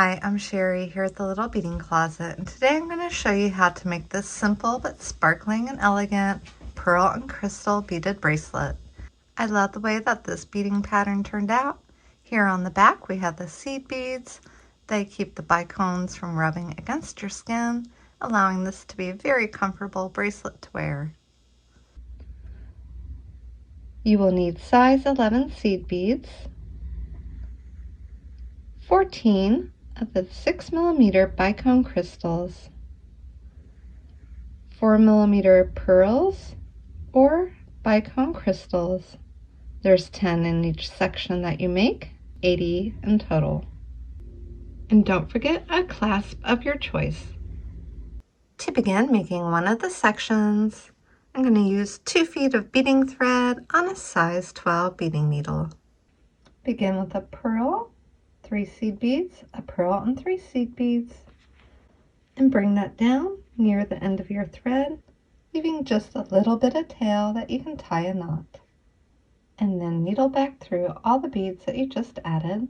Hi, I'm Sherry here at the Little Beading Closet, and today I'm going to show you how to make this simple but sparkling and elegant pearl and crystal beaded bracelet. I love the way that this beading pattern turned out. Here on the back we have the seed beads. They keep the bicones from rubbing against your skin, allowing this to be a very comfortable bracelet to wear. You will need size 11 seed beads, 14 of the 6mm bicone crystals, 4mm pearls or bicone crystals. There's 10 in each section that you make, 80 in total. And don't forget a clasp of your choice. To begin making one of the sections, I'm going to use 2 feet of beading thread on a size 12 beading needle. Begin with a pearl, 3 seed beads, a pearl and 3 seed beads, and bring that down near the end of your thread, leaving just a little bit of tail that you can tie a knot. And then needle back through all the beads that you just added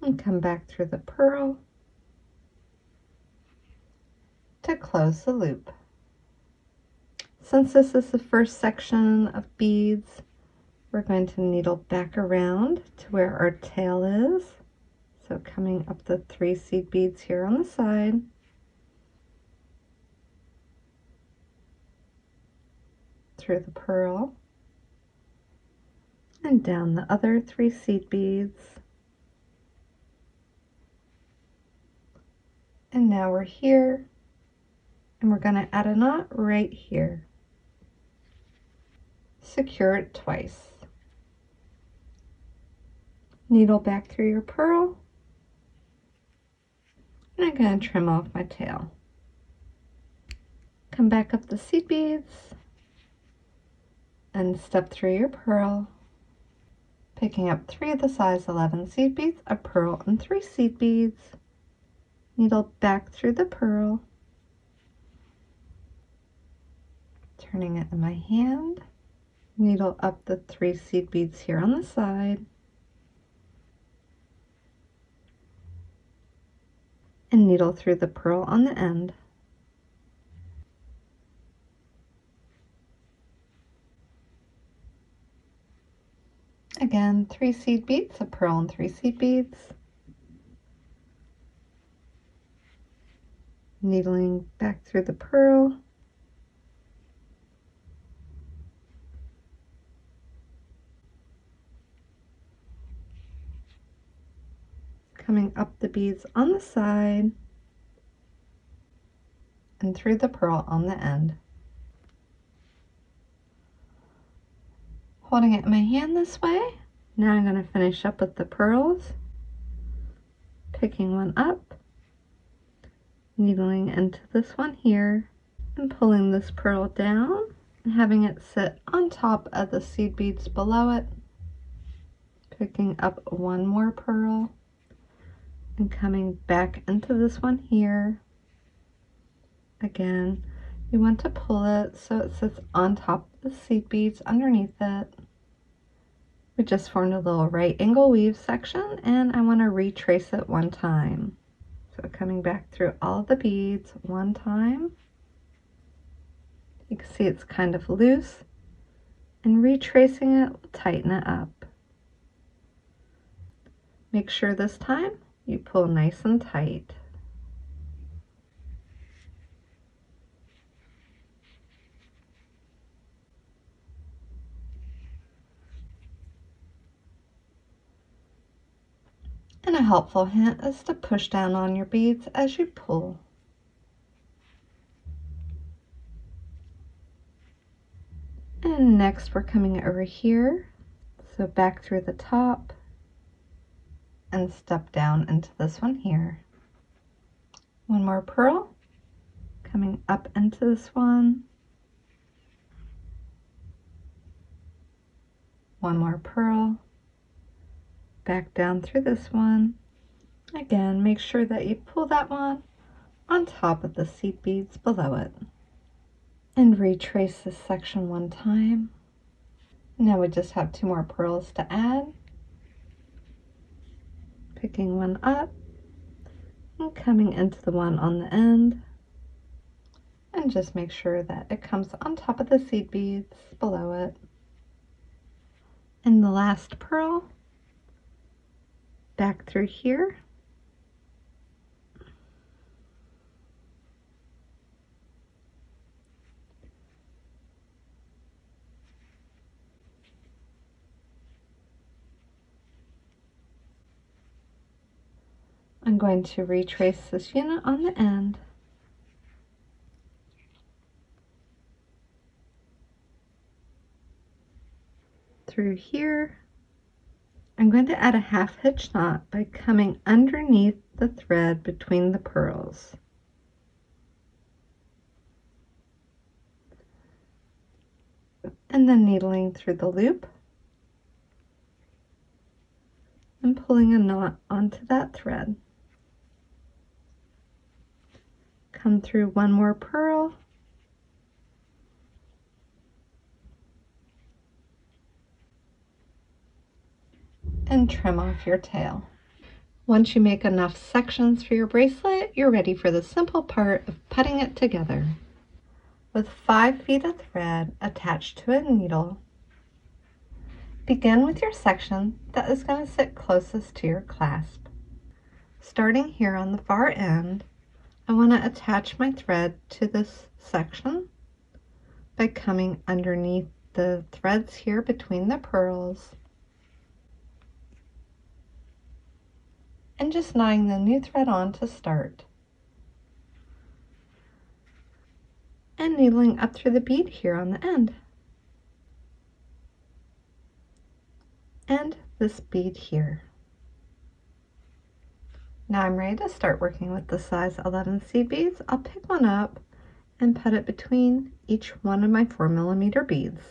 and come back through the pearl to close the loop. Since this is the first section of beads, we're going to needle back around to where our tail is. So coming up the 3 seed beads here on the side, through the pearl, and down the other 3 seed beads. And now we're here, and we're going to add a knot right here. Secure it twice. Needle back through your pearl, and I'm going to trim off my tail. Come back up the seed beads and step through your pearl, picking up 3 of the size 11 seed beads, a pearl and 3 seed beads. Needle back through the pearl, turning it in my hand, needle up the 3 seed beads here on the side, and needle through the pearl on the end. Again, 3 seed beads, a pearl and 3 seed beads. Needling back through the pearl. Coming up the beads on the side and through the pearl on the end. Holding it in my hand this way, now I'm going to finish up with the pearls. Picking one up, needling into this one here, and pulling this pearl down and having it sit on top of the seed beads below it. Picking up one more pearl and coming back into this one here. Again, you want to pull it so it sits on top of the seed beads underneath it. We just formed a little right angle weave section, and I want to retrace it one time. So coming back through all of the beads one time. You can see it's kind of loose, and retracing it will tighten it up. Make sure this time you pull nice and tight. And a helpful hint is to push down on your beads as you pull. And next we're coming over here, so back through the top and step down into this one here. One more pearl, coming up into this one. One more pearl, back down through this one. Again, make sure that you pull that one on top of the seed beads below it. And retrace this section one time. Now we just have 2 more pearls to add. Picking one up, and coming into the one on the end, and just make sure that it comes on top of the seed beads below it. And the last pearl, back through here, I'm going to retrace this unit on the end, through here. I'm going to add a half hitch knot by coming underneath the thread between the pearls. And then needling through the loop and pulling a knot onto that thread. Come through one more pearl, and trim off your tail. Once you make enough sections for your bracelet, you're ready for the simple part of putting it together. With 5 feet of thread attached to a needle, begin with your section that is going to sit closest to your clasp. Starting here on the far end, I want to attach my thread to this section by coming underneath the threads here between the pearls and just knotting the new thread on to start. And needling up through the bead here on the end. And this bead here. Now I'm ready to start working with the size 11 seed beads. I'll pick one up and put it between each one of my 4mm beads.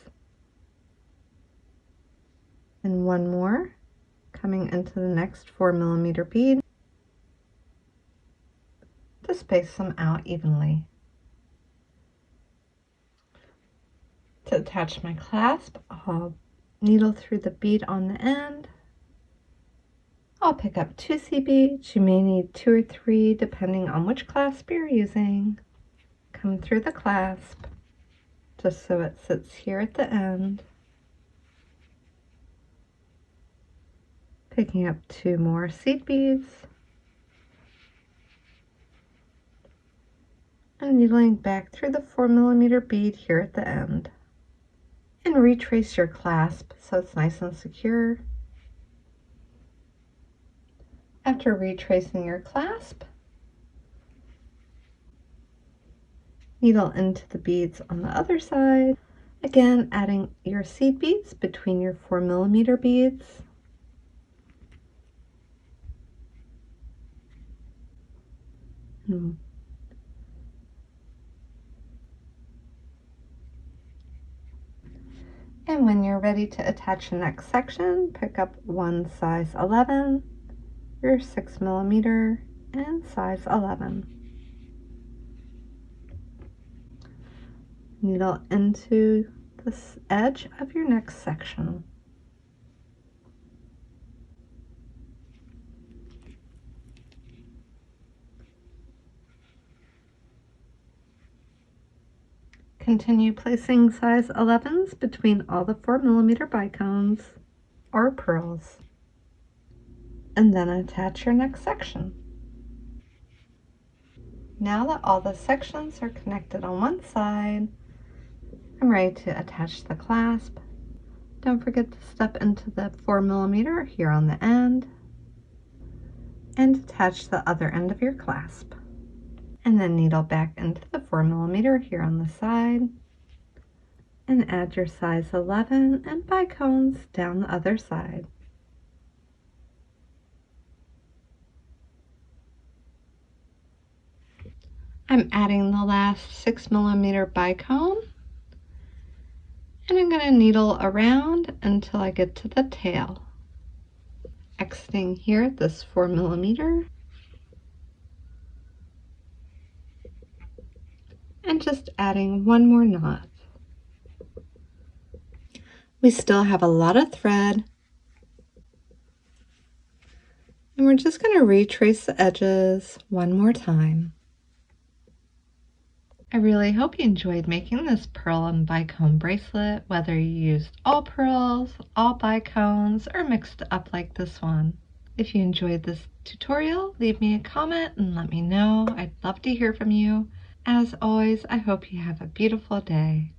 And one more coming into the next 4mm bead to space them out evenly. To attach my clasp, I'll needle through the bead on the end. I'll pick up 2 seed beads. You may need 2 or 3 depending on which clasp you're using. Come through the clasp just so it sits here at the end. Picking up 2 more seed beads and needling back through the 4mm bead here at the end. And retrace your clasp so it's nice and secure. After retracing your clasp, needle into the beads on the other side. Again, adding your seed beads between your 4mm beads. And when you're ready to attach the next section, pick up one size 11, your 6mm, and size 11. Needle into this edge of your next section. Continue placing size 11s between all the 4mm bicones or pearls, and then attach your next section. Now that all the sections are connected on one side, I'm ready to attach the clasp. Don't forget to step into the 4mm here on the end and attach the other end of your clasp. And then needle back into the 4mm here on the side and add your size 11 and bicones down the other side. I'm adding the last 6mm bicone, and I'm going to needle around until I get to the tail. Exiting here at this 4mm and just adding one more knot. We still have a lot of thread, And we're just going to retrace the edges one more time. I really hope you enjoyed making this pearl and bicone bracelet, whether you used all pearls, all bicones, or mixed it up like this one. If you enjoyed this tutorial, leave me a comment and let me know. I'd love to hear from you. As always, I hope you have a beautiful day.